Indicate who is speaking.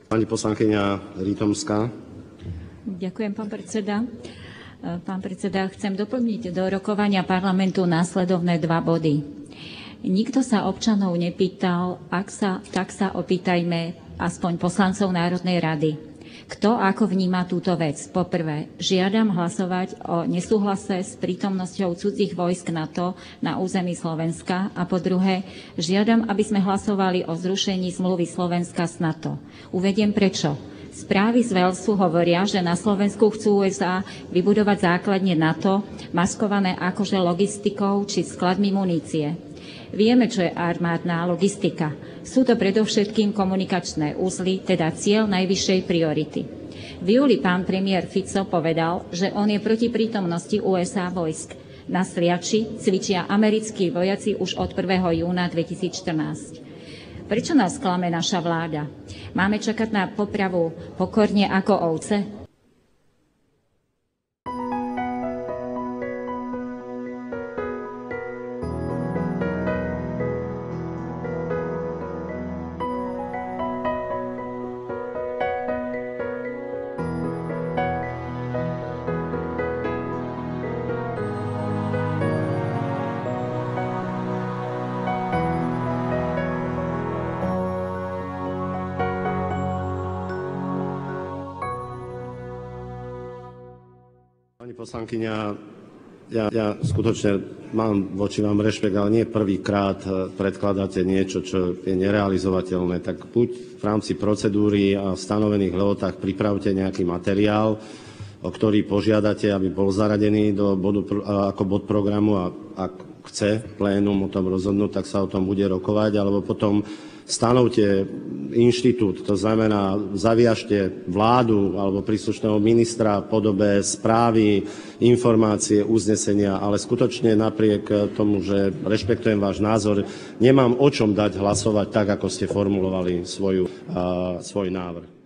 Speaker 1: Pani poslankyňa Ritomská.
Speaker 2: Ďakujem, pán predseda. Pán predseda, chcem doplniť do rokovania parlamentu následovné 2 body. Nikto sa občanov nepýtal, tak sa opýtajme aspoň poslancov Národnej rady. Kto ako vníma túto vec? Poprvé, žiadam hlasovať o nesúhlase s prítomnosťou cudzích vojsk NATO na území Slovenska a po druhé, žiadam, aby sme hlasovali o zrušení zmluvy Slovenska s NATO. Uvediem prečo. Správy z Walesu hovoria, že na Slovensku chcú USA vybudovať základne NATO, maskované akože logistikou či skladmi munície. Vieme, čo je armádna logistika. Sú to predovšetkým komunikačné uzly, teda cieľ najvyššej priority. V júli pán premiér Fico povedal, že on je proti prítomnosti USA vojsk. Na Sliači cvičia americkí vojaci už od 1. júna 2014. Prečo nás klame naša vláda? Máme čakať na popravu pokorne ako ovce?
Speaker 1: Pani poslankyňa, ja skutočne mám voči vám rešpekt, ale nie prvýkrát predkladáte niečo, čo je nerealizovateľné. Tak buď v rámci procedúry a v stanovených lehotách pripravte nejaký materiál, o ktorý požiadate, aby bol zaradený do bodu, ako bod programu a ak chce plénum o tom rozhodnúť, tak sa o tom bude rokovať, alebo potom stanovte inštitút, to znamená zaviažte vládu alebo príslušného ministra v podobe správy, informácie, uznesenia, ale skutočne napriek tomu, že rešpektujem váš názor, nemám o čom dať hlasovať tak, ako ste formulovali svoj návrh.